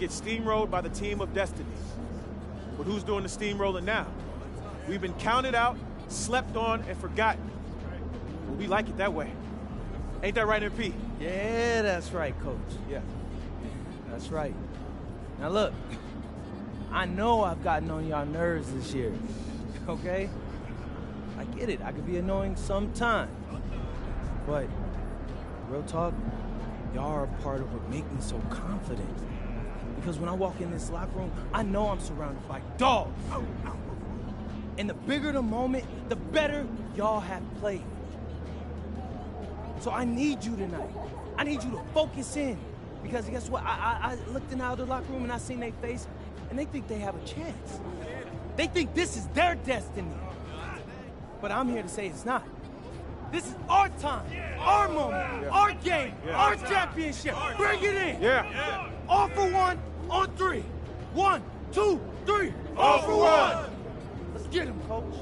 get steamrolled by the team of destiny. But who's doing the steamrolling now? We've been counted out, slept on, and forgotten. Well, we like it that way. Ain't that right, MP? Yeah, that's right, Coach. Yeah. That's right. Now look, I know I've gotten on y'all nerves this year, okay? I get it. I could be annoying sometimes. But real talk, y'all are a part of what make me so confident. Because when I walk in this locker room, I know I'm surrounded by dogs. And the bigger the moment, the better y'all have played. So I need you tonight. I need you to focus in. Because guess what? I looked in out of the locker room and I seen their face, and they think they have a chance. They think this is their destiny. But I'm here to say it's not. This is our time, our moment, our game, our championship. Bring it in. Yeah. All for one, on three. 1, 2, 3. All for one. Let's get him, Coach.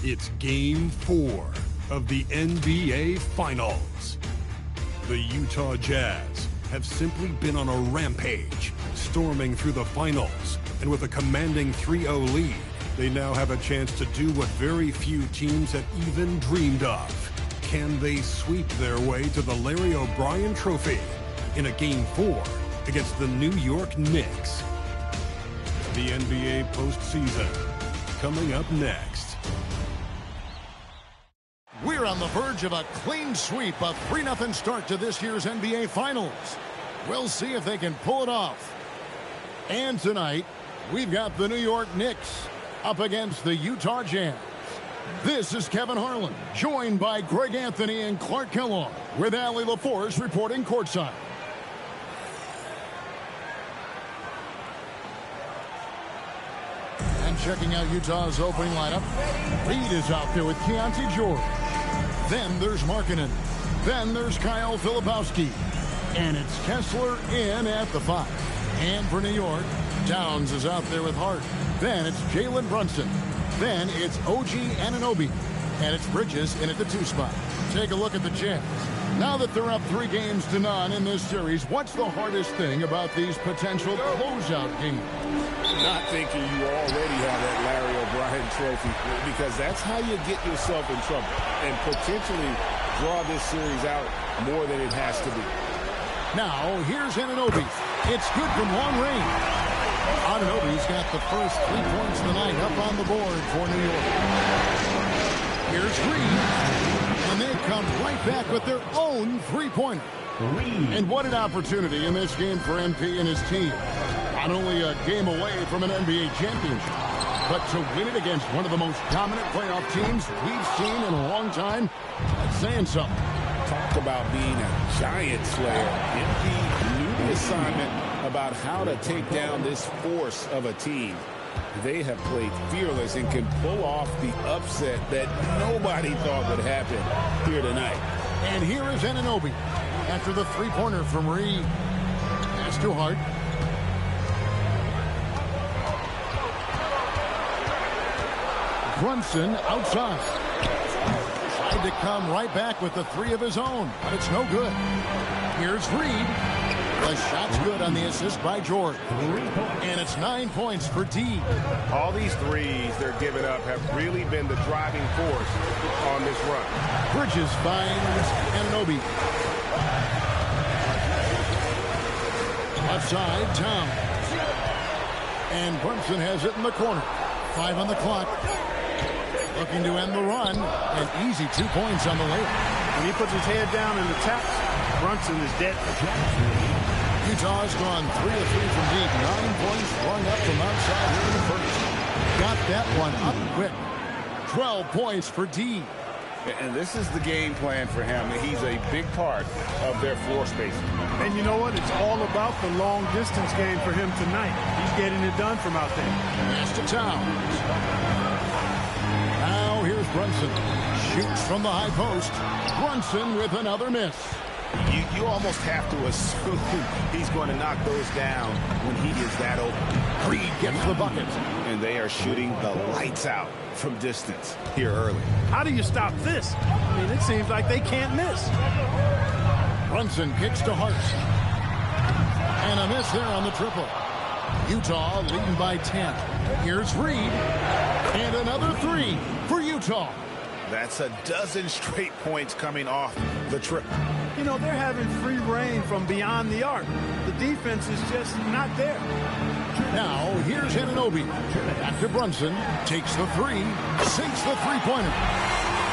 It's Game 4 of the NBA Finals. The Utah Jazz have simply been on a rampage, storming through the finals. And with a commanding 3-0 lead, they now have a chance to do what very few teams have even dreamed of. Can they sweep their way to the Larry O'Brien Trophy in a Game 4 against the New York Knicks? The NBA postseason, coming up next. We're on the verge of a clean sweep, a 3-0 start to this year's NBA Finals. We'll see if they can pull it off. And tonight, we've got the New York Knicks up against the Utah Jazz. This is Kevin Harlan, joined by Greg Anthony and Clark Kellogg, with Allie LaForce reporting courtside. And checking out Utah's opening lineup, Reed is out there with Keontae George. Then there's Markkanen. Then there's Kyle Filipowski. And it's Kessler in at the 5. And for New York, Towns is out there with Hart. Then it's Jalen Brunson. Then it's OG Anunoby. And it's Bridges in at the 2 spot. Take a look at the Jazz. Now that they're up 3-0 in this series, what's the hardest thing about these potential closeout games? Not thinking you already have that Larry O'Brien trophy, because that's how you get yourself in trouble and potentially draw this series out more than it has to be. Now, here's Anunoby. It's good from long range. Anunoby's got the first 3 points of the night up on the board for New York. Here's Reed. And they come right back with their own 3-pointer. And what an opportunity in this game for MP and his team. Not only a game away from an NBA championship, but to win it against one of the most dominant playoff teams we've seen in a long time, that's saying something. Talk about being a giant slayer. MP knew the assignment about how to take down this force of a team. They have played fearless and can pull off the upset that nobody thought would happen here tonight. And here is Anunoby after the 3-pointer from Reed. That's too hard. Brunson outside. Tried to come right back with the 3 of his own, but it's no good. Here's Reed. The shot's good on the assist by George. And it's 9 points for D. All these threes they're giving up have really been the driving force on this run. Bridges finds Anunoby. Left side, Towns. And Brunson has it in the corner. 5 on the clock. Looking to end the run. An easy 2 points on the layup. When he puts his head down and attacks, Brunson is dead. Utah's gone 3 of 3 from deep. 9 points flung up from outside here in the first. Got that one up quick. 12 points for D. And this is the game plan for him. He's a big part of their floor spacing. And you know what? It's all about the long distance game for him tonight. He's getting it done from out there. Pass to Towns. Now here's Brunson. Shoots from the high post. Brunson with another miss. You almost have to assume he's going to knock those down when he is that open. Reed gets the bucket. And they are shooting the lights out from distance here early. How do you stop this? I mean, it seems like they can't miss. Brunson kicks to Hart. And a miss there on the triple. Utah leading by 10. Here's Reed. And another 3 for Utah. That's a dozen straight points coming off the triple. You know, they're having free reign from beyond the arc. The defense is just not there. Now, here's Anunoby. Back to Brunson. Takes the 3. Sinks the three-pointer.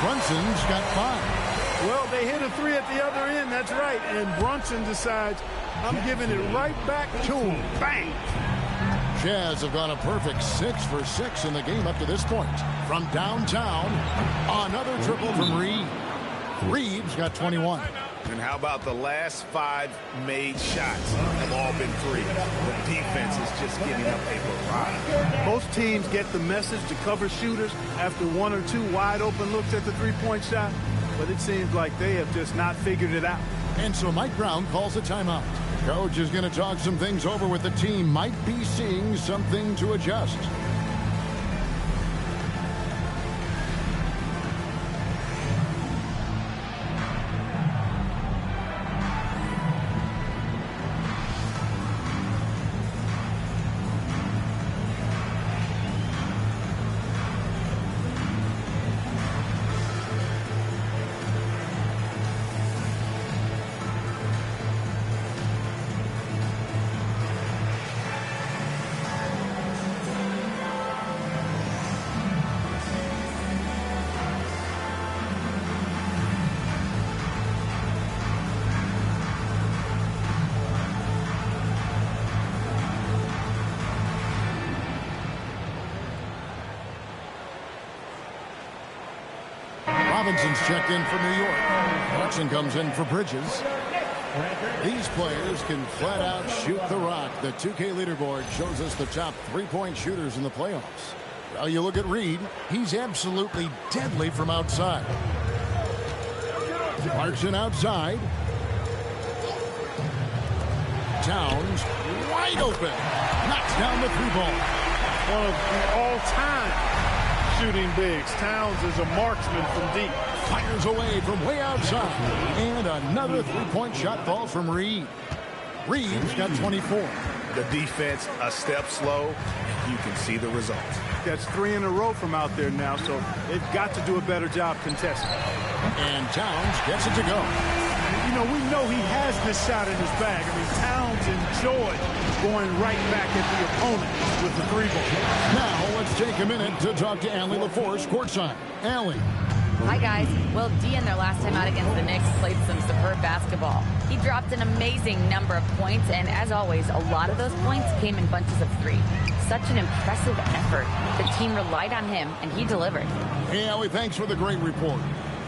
Brunson's got 5. Well, they hit a 3 at the other end, that's right. And Brunson decides, I'm giving it right back to him. Bang! Jazz have gone a perfect 6 for 6 in the game up to this point. From downtown, another triple from Reed. Reed's got 21. And how about the last 5 made shots have all been 3. The defense is just giving up a barrage. Most teams get the message to cover shooters after 1 or 2 wide open looks at the three-point shot, but it seems like they have just not figured it out. And so Mike Brown calls a timeout. Coach is going to talk some things over with the team. Might be seeing something to adjust. Robinson's checked in for New York. Clarkson comes in for Bridges. These players can flat out shoot the rock. The 2K leaderboard shows us the top three-point shooters in the playoffs. Well, you look at Reed. He's absolutely deadly from outside. Clarkson outside. Towns wide open. Knocks down the 3-ball. One of the all-time shooting bigs. Towns is a marksman from deep. Fires away from way outside. And another three-point shot falls from Reed. Reed's got 24. The defense a step slow. You can see the results. That's 3 in a row from out there now, so they've got to do a better job contesting. And Towns gets it to go. You know, we know he has this shot in his bag. I mean, Towns enjoyed going right back at the opponent with the 3-ball. Now let's take a minute to talk to Allie LaForce courtside. Allie. Hi, guys. Well, D in their last time out against the Knicks played some superb basketball. He dropped an amazing number of points, and as always, a lot of those points came in bunches of 3. Such an impressive effort. The team relied on him, and he delivered. Hey, Allie, thanks for the great report.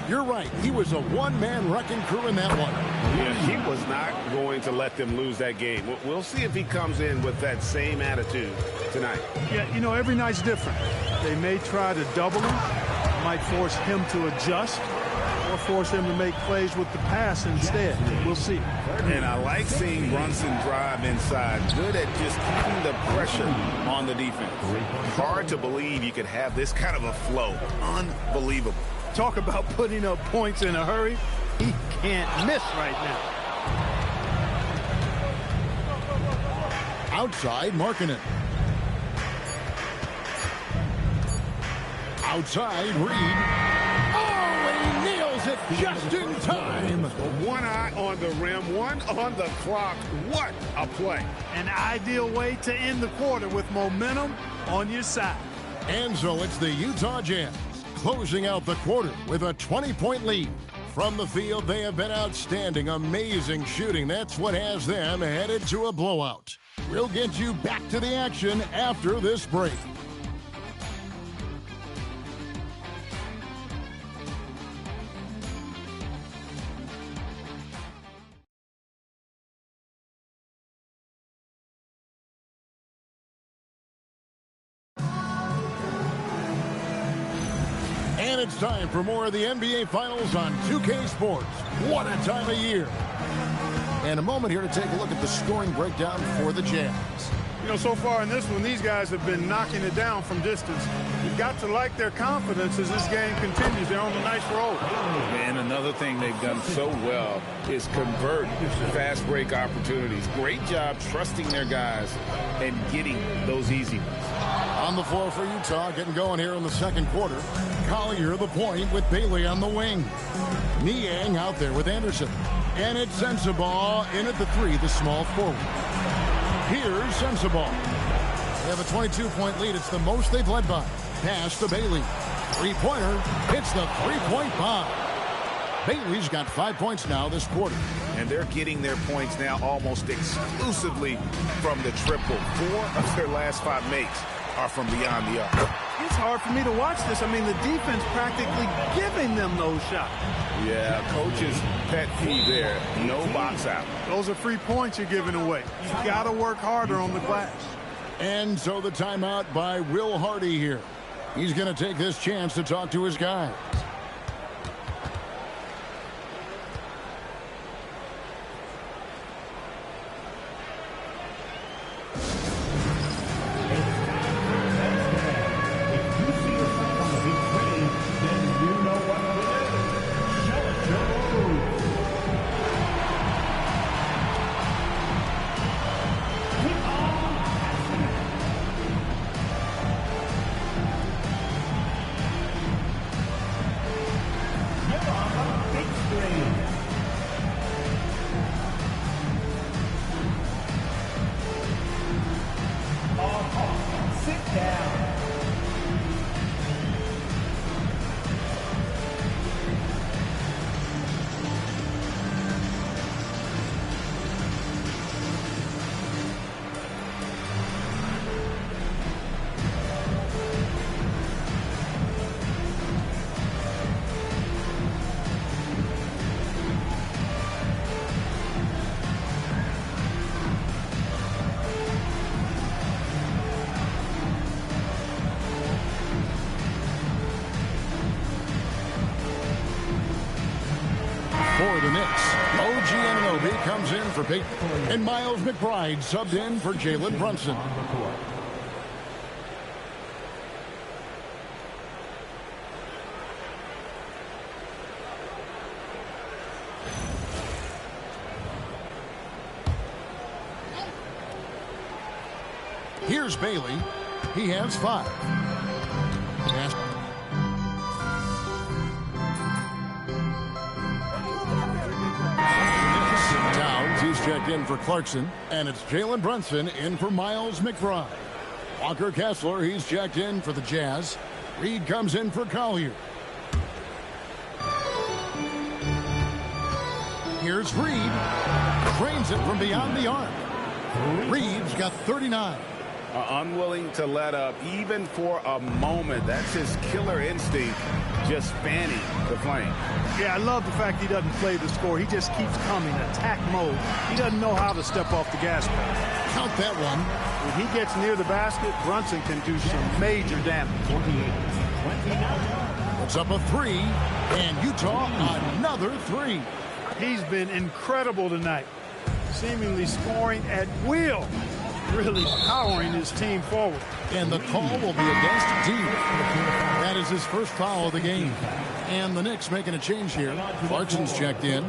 You're right. He was a one-man wrecking crew in that one. Yeah, he was not going to let them lose that game. We'll see if he comes in with that same attitude tonight. Yeah, you know, every night's different. They may try to double him, might force him to adjust, or force him to make plays with the pass instead. We'll see. And I like seeing Brunson drive inside. Good at just keeping the pressure on the defense. Hard to believe you could have this kind of a flow. Unbelievable. Talk about putting up points in a hurry. He can't miss right now. Outside, Markkanen. Outside, Reed. Oh, and he nails it just in time. One eye on the rim, one on the clock. What a play. An ideal way to end the quarter with momentum on your side. And so it's the Utah Jazz closing out the quarter with a 20-point lead. From the field, they have been outstanding. Amazing shooting. That's what has them headed to a blowout. We'll get you back to the action after this break. And it's time for more of the NBA Finals on 2K Sports. What a time of year. And a moment here to take a look at the scoring breakdown for the Jazz. You know, so far in this one, these guys have been knocking it down from distance. You've got to like their confidence as this game continues. They're on a nice roll. And another thing they've done so well is convert fast break opportunities. Great job trusting their guys and getting those easy ones. On the floor for Utah, getting going here in the second quarter. Collier the point with Bailey on the wing. Niang out there with Anderson. And it's Sensabaugh in at the three, the small forward. Here's Sensabaugh. They have a 22-point lead. It's the most they've led by. Pass to Bailey. Three-pointer. Hits the three-point bomb. Bailey's got 5 points now this quarter. And they're getting their points now almost exclusively from the triple. 4 of their last 5 makes are from beyond the arc. It's hard for me to watch this. I mean, the defense practically giving them those shots. Yeah, coach's pet peeve there. No box out. Those are free points you're giving away. You've got to work harder on the glass. And so the timeout by Will Hardy here. He's going to take this chance to talk to his guys. For the Knicks, OG Anunoby comes in for Peyton, and Miles McBride subbed in for Jalen Brunson. Here's Bailey. He has 5. He's checked in for Clarkson, and it's Jalen Brunson in for Miles McBride. Walker Kessler, he's checked in for the Jazz. Reed comes in for Collier. Here's Reed. Drains it from beyond the arc. Reed's got 39. Unwilling to let up even for a moment. That's his killer instinct, just fanning the flame. Yeah, I love the fact he doesn't play the score. He just keeps coming, attack mode. He doesn't know how to step off the gas pedal. Count that one. When he gets near the basket, Brunson can do some major damage. Puts up a 3, and Utah another 3. He's been incredible tonight, seemingly scoring at will, really powering his team forward. And the call will be against Dean. That is his first foul of the game. And the Knicks making a change here. Clarkson's checked in.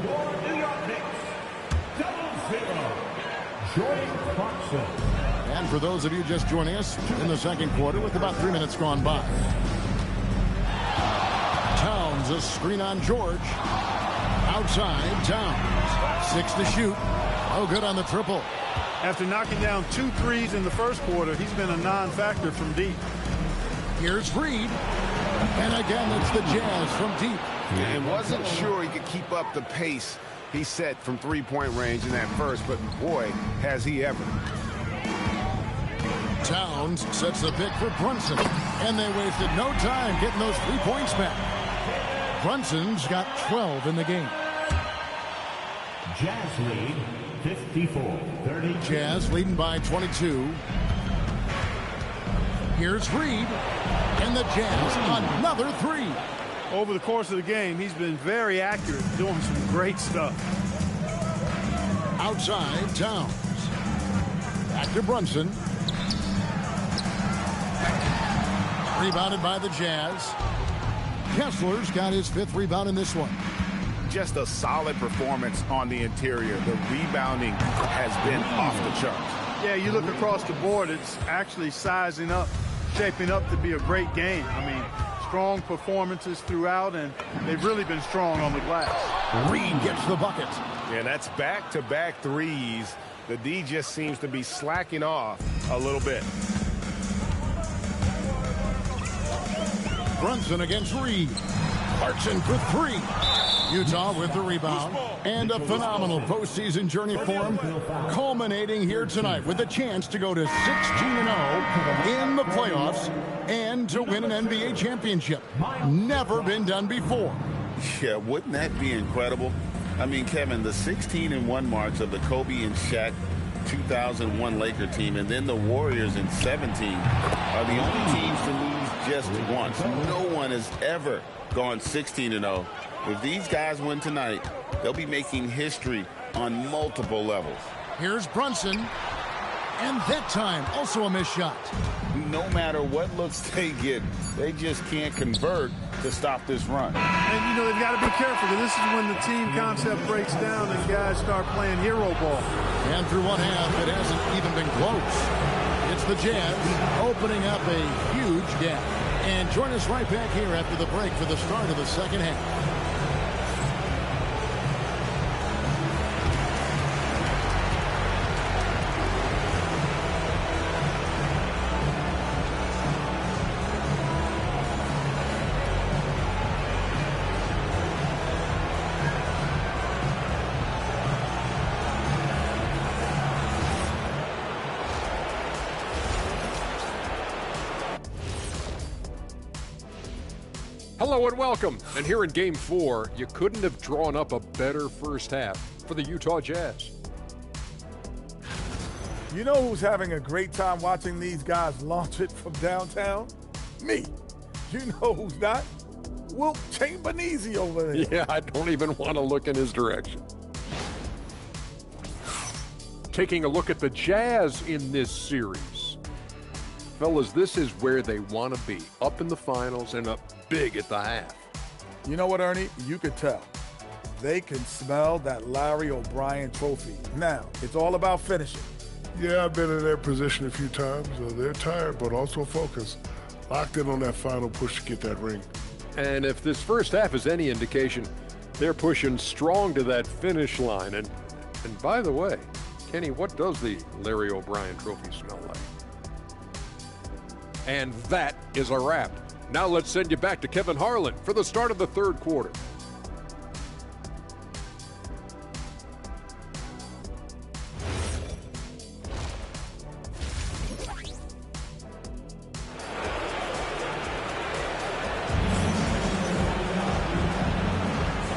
for those of you just joining us in the second quarter with about 3 minutes gone by. Towns, a screen on George. Outside, Towns. 6 to shoot. Oh, good on the triple. After knocking down 2 threes in the first quarter, he's been a non-factor from deep. Here's Reed. And again, it's the Jazz from deep. And wasn't sure he could keep up the pace he set from three-point range in that first, but boy, has he ever. Towns sets the pick for Brunson, and they wasted no time getting those 3 points back. Brunson's got 12 in the game. Jazz lead 54-30. Jazz leading by 22. Here's Reed, and the Jazz another 3. Over the course of the game, he's been very accurate, doing some great stuff. Outside, Towns. Back to Brunson. Rebounded by the Jazz. Kessler's got his 5th rebound in this one. Just a solid performance on the interior. The rebounding has been off the charts. Yeah, you look across the board, it's actually sizing up, shaping up to be a great game. I mean, strong performances throughout, and they've really been strong on the glass. Reed gets the bucket. Yeah, that's back-to-back threes. The D just seems to be slacking off a little bit. Brunson against Reed. Clarkson for 3. Utah with the rebound. And a phenomenal postseason journey for him, culminating here tonight with a chance to go to 16-0 in the playoffs and to win an NBA championship. Never been done before. Yeah, wouldn't that be incredible? I mean, Kevin, the 16-1 marks of the Kobe and Shaq 2001 Laker team, and then the Warriors in 17 are the only teams to lose just once. No one has ever gone 16-0. If these guys win tonight, they'll be making history on multiple levels. Here's Brunson. And that time, also a missed shot. No matter what looks they get, they just can't convert to stop this run. And, you know, they've got to be careful, because this is when the team concept breaks down and guys start playing hero ball. And through one half, it hasn't even been close. It's the Jazz opening up a huge gap. And join us right back here after the break for the start of the second half. Hello and welcome. And here in Game 4, you couldn't have drawn up a better first half for the Utah Jazz. You know who's having a great time watching these guys launch it from downtown? Me. You know who's not? Wilt Chamberlain over there. Yeah, I don't even want to look in his direction. Taking a look at the Jazz in this series. Fellas, this is where they want to be, up in the finals and up big at the half. You know what, Ernie? You could tell. They can smell that Larry O'Brien trophy. Now, it's all about finishing. Yeah, I've been in their position a few times. They're tired, but also focused. Locked in on that final push to get that ring. And if this first half is any indication, they're pushing strong to that finish line. And by the way, Kenny, what does the Larry O'Brien trophy smell like? And that is a wrap. Now let's send you back to Kevin Harlan for the start of the third quarter.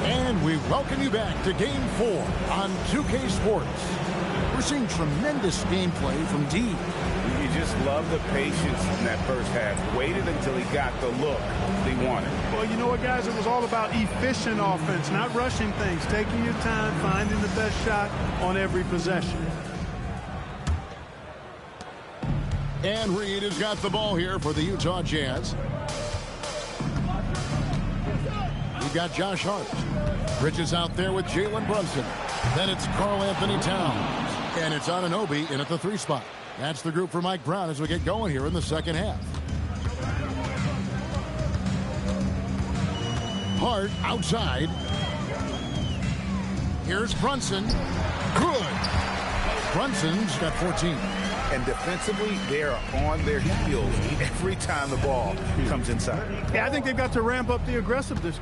And we welcome you back to Game 4 on 2K Sports. We're seeing tremendous gameplay from D. You just love the patience in that first half. Waited until he got the look they wanted. Well, you know what, guys? It was all about efficient offense, not rushing things, taking your time, finding the best shot on every possession. And Reed has got the ball here for the Utah Jazz. We've got Josh Hart. Bridges out there with Jalen Brunson. Then it's Karl Anthony Towns. And it's Anunoby in at the 3 spot. That's the group for Mike Brown as we get going here in the second half. Hart outside. Here's Brunson. Good. Brunson's got 14. And defensively, they are on their heels every time the ball comes inside. Yeah, I think they've got to ramp up the aggressiveness.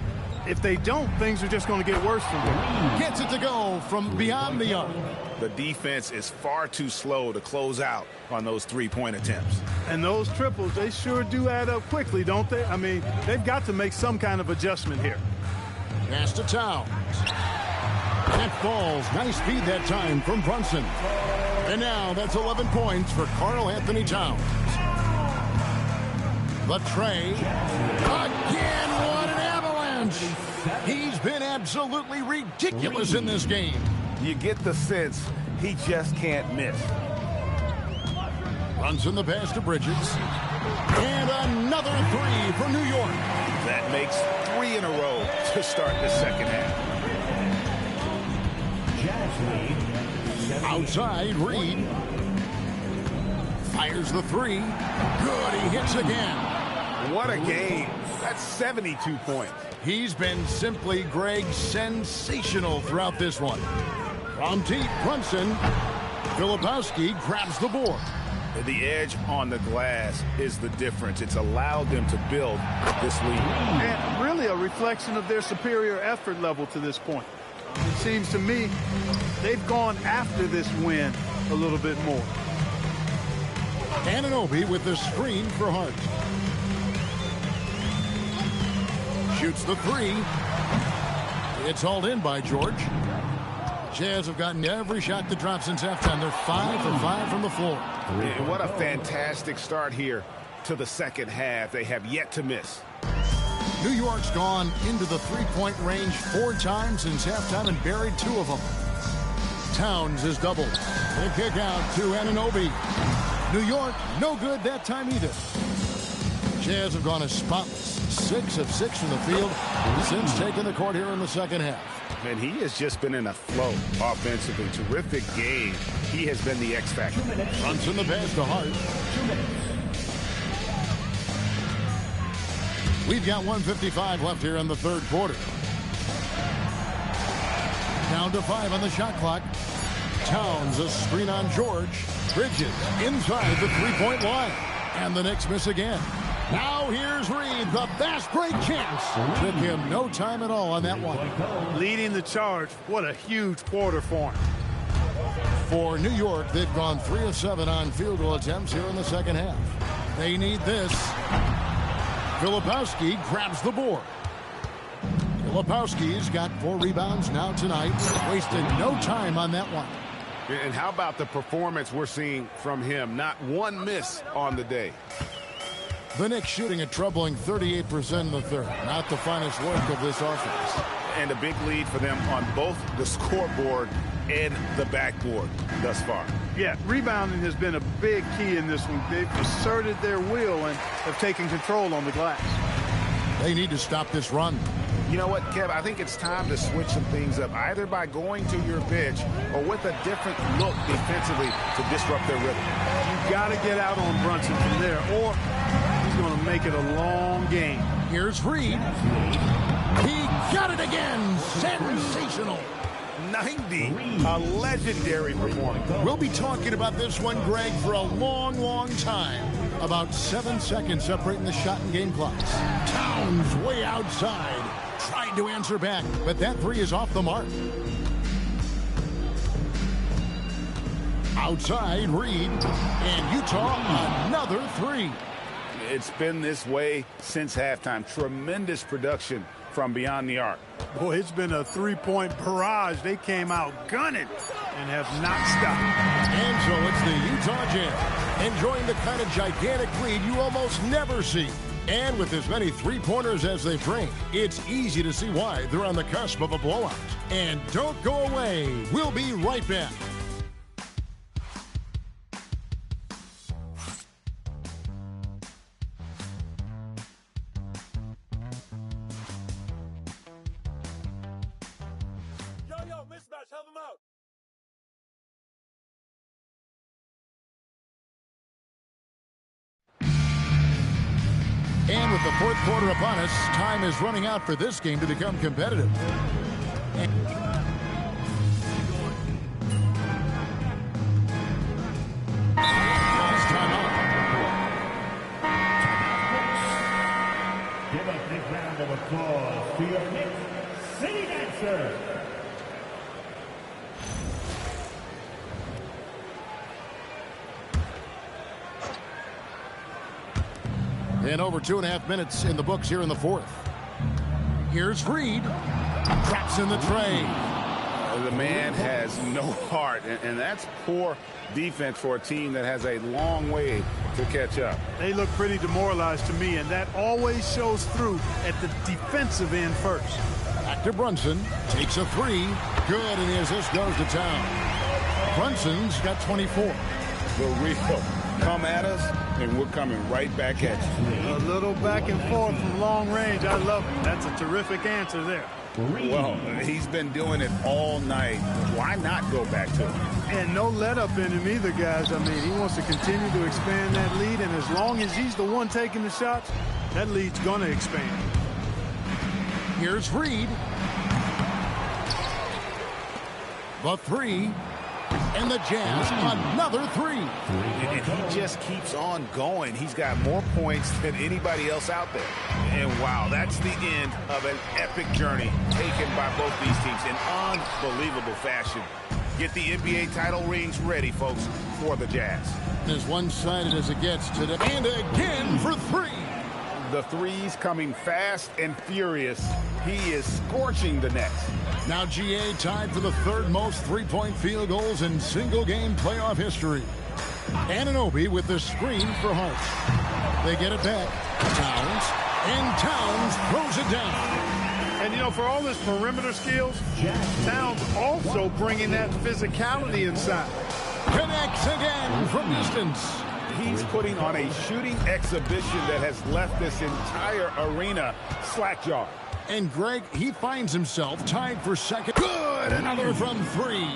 If they don't, things are just going to get worse from here. Gets it to go from beyond the arc. The defense is far too slow to close out on those three-point attempts. And those triples, they sure do add up quickly, don't they? I mean, they've got to make some kind of adjustment here. Pass to Towns. That falls. Nice feed that time from Brunson. And now that's 11 points for Karl Anthony Towns. The tray. Again, what an avalanche. He's been absolutely ridiculous in this game. You get the sense he just can't miss. Runs in the pass to Bridges. And another three for New York. That makes 3 in a row to start the second half. Outside, Reed. Fires the three. Good, he hits again. What a game. That's 72 points. He's been simply, Greg, sensational throughout this one. From deep, Brunson. Filipowski grabs the board. The edge on the glass is the difference. It's allowed them to build this lead. And really a reflection of their superior effort level to this point. It seems to me they've gone after this win a little bit more. Anunoby with the screen for Hart. Shoots the three. It's hauled in by George. Jazz have gotten every shot that drops since halftime. They're 5 for 5 from the floor. And what a fantastic start here to the second half. They have yet to miss. New York's gone into the three-point range 4 times since halftime and buried 2 of them. Towns is doubled. The kick out to Anunoby. New York, no good that time either. Jazz have gone as spotless. 6 of 6 from the field since taking the court here in the second half. And he has just been in a flow offensively. Terrific game. He has been the X factor. Runs in the pass to Hart. We've got 1:55 left here in the third quarter. Down to 5 on the shot clock. Towns, a screen on George. Bridges inside the three-point line. And the Knicks miss again. Now here's Reed, the fast break chance. Took him no time at all on that one. Leading the charge. What a huge quarter for him. For New York, they've gone 3 of 7 on field goal attempts here in the second half. They need this. Filipowski grabs the board. Filipowski's got 4 rebounds now tonight. Wasted no time on that one. And how about the performance we're seeing from him? Not one miss on the day. The Knicks shooting a troubling 38% in the third. Not the finest work of this offense. And a big lead for them on both the scoreboard and the backboard thus far. Yeah, rebounding has been a big key in this one. They've asserted their will and have taken control on the glass. They need to stop this run. You know what, Kev? I think it's time to switch some things up, either by going to your bench or with a different look defensively to disrupt their rhythm. You got to get out on Brunson from there, or he's going to make it a long game. Here's Reed. He got it again. Sensational. 90, a legendary performance. We'll be talking about this one, Greg, for a long, long time. About 7 seconds separating the shot and game clocks. Towns way outside. Tried to answer back, but that three is off the mark. Outside, Reed. And Utah, another three. It's been this way since halftime. Tremendous production from beyond the arc. Boy, it's been a three-point barrage. They came out gunning and have not stopped. And so it's the Utah Jazz enjoying the kind of gigantic lead you almost never see. And with as many three-pointers as they bring, it's easy to see why they're on the cusp of a blowout. And don't go away. We'll be right back. With the fourth quarter upon us, time is running out for this game to become competitive. Give a big round of applause to your Knicks City Dancer. And over 2.5 minutes in the books here in the fourth. Here's Reed. Drops in the tray. The man has no heart, and that's poor defense for a team that has a long way to catch up. They look pretty demoralized to me, and that always shows through at the defensive end first. Back to Brunson. Takes a three. Good, and his assist goes to town. Brunson's got 24. The real come at us, and we're coming right back at you. A little back and forth from long range. I love it. That's a terrific answer there. Well, he's been doing it all night. Why not go back to him? And no let up in him either, guys. I mean, he wants to continue to expand that lead, and as long as he's the one taking the shots, that lead's going to expand. Here's Reed. The three. And the Jazz, another three. And he just keeps on going. He's got more points than anybody else out there. And wow, that's the end of an epic journey taken by both these teams in unbelievable fashion. Get the NBA title rings ready, folks, for the Jazz. As one-sided as it gets today. And again for three. The threes coming fast and furious. He is scorching the Nets. Now GA tied for the third most three-point field goals in single-game playoff history. Anunoby with the screen for Hart. They get it back. Towns. And Towns throws it down. And, you know, for all his perimeter skills, Towns also bringing that physicality inside. Connects again from distance. He's putting on a shooting exhibition that has left this entire arena slack-jawed. And Greg, he finds himself tied for second. Good! Another from three.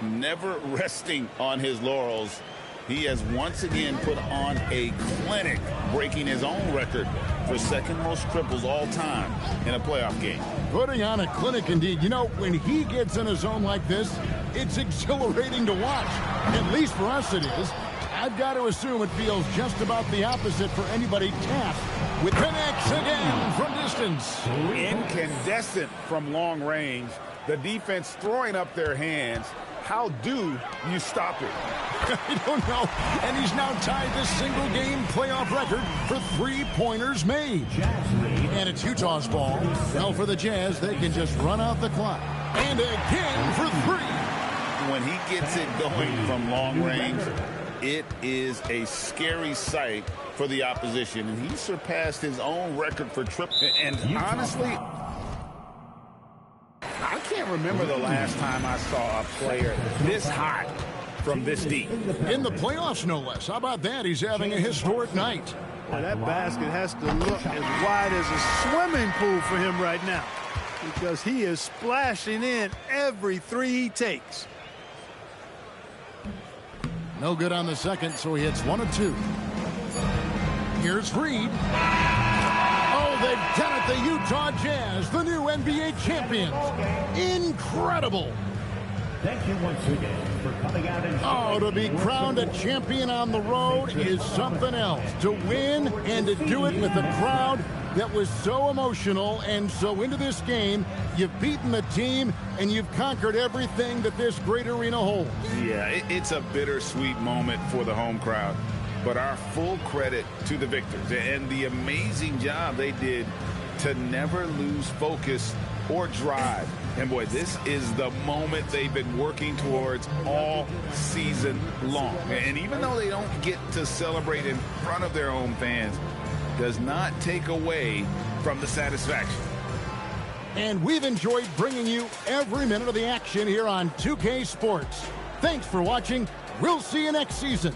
Never resting on his laurels. He has once again put on a clinic, breaking his own record for second most triples all time in a playoff game. Putting on a clinic indeed. You know, when he gets in a zone like this, it's exhilarating to watch. At least for us it is. I've got to assume it feels just about the opposite for anybody tapped. With connects again from distance. Incandescent from long range. The defense throwing up their hands. How do you stop it? I don't know. And he's now tied this single-game playoff record for three-pointers made. And it's Utah's ball. Well, for the Jazz, they can just run out the clock. And again for three. When he gets it going from long range, it is a scary sight for the opposition. And he surpassed his own record for triples. And honestly, I can't remember the last time I saw a player this hot from this deep. In the playoffs, no less. How about that? He's having a historic night. Well, that basket has to look as wide as a swimming pool for him right now, because he is splashing in every three he takes. No good on the second, so he hits 1 of 2. Here's Reed. Oh, they've done it, the Utah Jazz, the new NBA champions. Incredible. Thank you once again for coming out and... Oh, to be crowned a champion on the road is something else. To win and to do it with a crowd that was so emotional and so into this game. You've beaten the team and you've conquered everything that this great arena holds. Yeah, it's a bittersweet moment for the home crowd. But our full credit to the victors and the amazing job they did to never lose focus or drive. And boy, this is the moment they've been working towards all season long. And even though they don't get to celebrate in front of their own fans, does not take away from the satisfaction. And we've enjoyed bringing you every minute of the action here on 2K Sports. Thanks for watching. We'll see you next season.